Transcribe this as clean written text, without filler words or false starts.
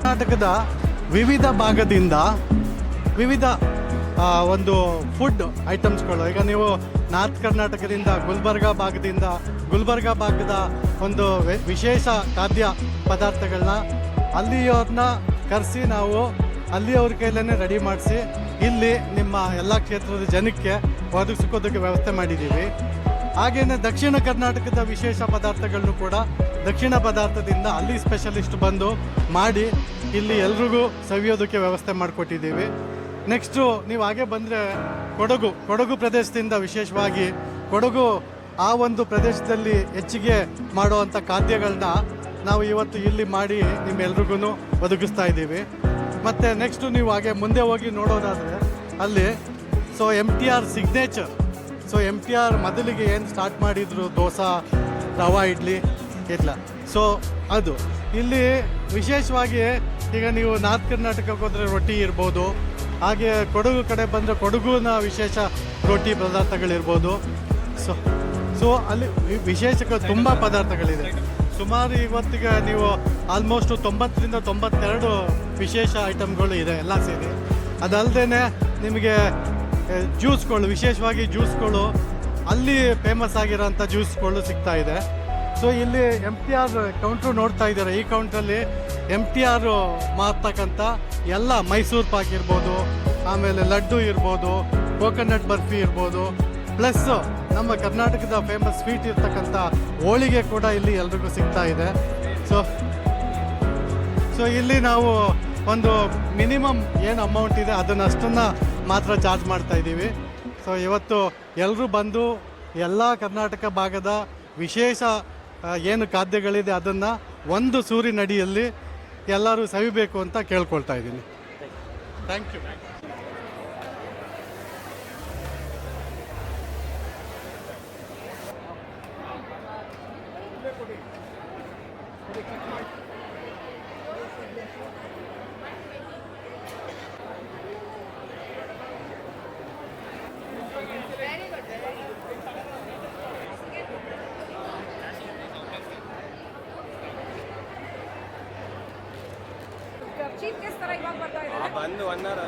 ಕರ್ನಾಟಕದ ವಿವಿಧ ಭಾಗದಿಂದ ವಿವಿಧ ಒಂದು ಫುಡ್ ಐಟಮ್ಸ್ಗಳು. ಈಗ ನೀವು ನಾರ್ತ್ ಕರ್ನಾಟಕದಿಂದ ಗುಲ್ಬರ್ಗಾ ಭಾಗದ ಒಂದು ವಿಶೇಷ ಖಾದ್ಯ ಪದಾರ್ಥಗಳನ್ನ ಅಲ್ಲಿಯವ್ರನ್ನ ಕರೆಸಿ ನಾವು ಅಲ್ಲಿಯವ್ರ ಕೈಲೇ ರೆಡಿ ಮಾಡಿಸಿ ಇಲ್ಲಿ ನಿಮ್ಮ ಎಲ್ಲ ಕ್ಷೇತ್ರದ ಜನಕ್ಕೆ ಒದಗಿಸ್ಕೋದಕ್ಕೆ ವ್ಯವಸ್ಥೆ ಮಾಡಿದ್ದೀವಿ. ಹಾಗೆಯೇ ದಕ್ಷಿಣ ಕರ್ನಾಟಕದ ವಿಶೇಷ ಪದಾರ್ಥಗಳನ್ನು ಕೂಡ ದಕ್ಷಿಣ ಪದಾರ್ಥದಿಂದ ಅಲ್ಲಿ ಸ್ಪೆಷಲಿಸ್ಟ್ ಬಂದು ಮಾಡಿ ಇಲ್ಲಿ ಎಲ್ರಿಗೂ ಸವಿಯೋದಕ್ಕೆ ವ್ಯವಸ್ಥೆ ಮಾಡಿಕೊಟ್ಟಿದ್ದೀವಿ. ನೆಕ್ಸ್ಟು ನೀವು ಹಾಗೆ ಬಂದರೆ ಕೊಡಗು ಪ್ರದೇಶದಿಂದ ವಿಶೇಷವಾಗಿ ಕೊಡಗು ಆ ಒಂದು ಪ್ರದೇಶದಲ್ಲಿ ಹೆಚ್ಚಿಗೆ ಮಾಡುವಂಥ ಖಾದ್ಯಗಳನ್ನ ನಾವು ಇವತ್ತು ಇಲ್ಲಿ ಮಾಡಿ ನಿಮ್ಮೆಲ್ರಿಗೂ ಒದಗಿಸ್ತಾ ಇದ್ದೀವಿ. ಮತ್ತು ನೆಕ್ಸ್ಟು ನೀವು ಹಾಗೆ ಮುಂದೆ ಹೋಗಿ ನೋಡೋದಾದರೆ ಅಲ್ಲಿ MTR ಸಿಗ್ನೇಚರ್. MTR ಮೊದಲಿಗೆ ಏನು ಸ್ಟಾರ್ಟ್ ಮಾಡಿದರು ದೋಸೆ, ರವಾ ಇಡ್ಲಿ ಇಲ್ಲ. ಅದು ಇಲ್ಲಿ ವಿಶೇಷವಾಗಿ ಈಗ ನೀವು ನಾರ್ತ್ ಕರ್ನಾಟಕಕ್ಕೆ ಹೋದರೆ ರೊಟ್ಟಿ ಇರ್ಬೋದು, ಹಾಗೆ ಕೊಡಗು ಕಡೆ ಬಂದರೆ ಕೊಡಗುನ ವಿಶೇಷ ರೊಟ್ಟಿ ಪದಾರ್ಥಗಳಿರ್ಬೋದು. ಅಲ್ಲಿ ವಿಶೇಷ ತುಂಬ ಪದಾರ್ಥಗಳಿದೆ. ಸುಮಾರು ಇವತ್ತಿಗೆ ನೀವು ಆಲ್ಮೋಸ್ಟ್ 90ರಿಂದ 92 ವಿಶೇಷ ಐಟಮ್ಗಳು ಇದೆ ಎಲ್ಲ ಸೇರಿ. ಅದಲ್ಲದೆ ನಿಮಗೆ ಜ್ಯೂಸ್ಗಳು, ವಿಶೇಷವಾಗಿ ಜ್ಯೂಸ್ಗಳು ಅಲ್ಲಿ ಫೇಮಸ್ ಆಗಿರೋಂಥ ಜ್ಯೂಸ್ಗಳು ಸಿಗ್ತಾ ಇದೆ. ಇಲ್ಲಿ MTR ಕೌಂಟ್ರು ನೋಡ್ತಾ ಇದ್ದಾರೆ. ಈ ಕೌಂಟ್ರಲ್ಲಿ MTR ಮಾಡ್ತಕ್ಕಂಥ ಎಲ್ಲ ಮೈಸೂರು ಪಾಕ್ ಇರ್ಬೋದು, ಆಮೇಲೆ ಲಡ್ಡು ಇರ್ಬೋದು, ಕೋಕೋನಟ್ ಬರ್ಫಿ ಇರ್ಬೋದು, ಪ್ಲಸ್ ನಮ್ಮ ಕರ್ನಾಟಕದ ಫೇಮಸ್ ಸ್ವೀಟ್ ಇರ್ತಕ್ಕಂಥ ಹೋಳಿಗೆ ಕೂಡ ಇಲ್ಲಿ ಎಲ್ರಿಗೂ ಸಿಗ್ತಾ ಇದೆ. ಇಲ್ಲಿ ನಾವು ಒಂದು ಮಿನಿಮಮ್ ಏನು ಅಮೌಂಟ್ ಇದೆ ಅದನ್ನಷ್ಟನ್ನು ಮಾತ್ರ ಚಾರ್ಜ್ ಮಾಡ್ತಾ ಇದ್ದೀವಿ. ಇವತ್ತು ಎಲ್ಲರೂ ಬಂದು ಎಲ್ಲ ಕರ್ನಾಟಕ ಭಾಗದ ವಿಶೇಷ ಏನು ಖಾದ್ಯಗಳಿದೆ ಅದನ್ನು ಒಂದು ಸೂರಿನಡಿಯಲ್ಲಿ ಎಲ್ಲರೂ ಸವಿಬೇಕು ಅಂತ ಕೇಳ್ಕೊಳ್ತಾ ಇದ್ದೀನಿ. Thank you. ಚೀಫ್ ಗೆಸ್ಟ್ ತರ ಇವಾಗ ಬರ್ತಾ ಇದ್ದಾರೆ. ಬಂದು 1 ಅವರ್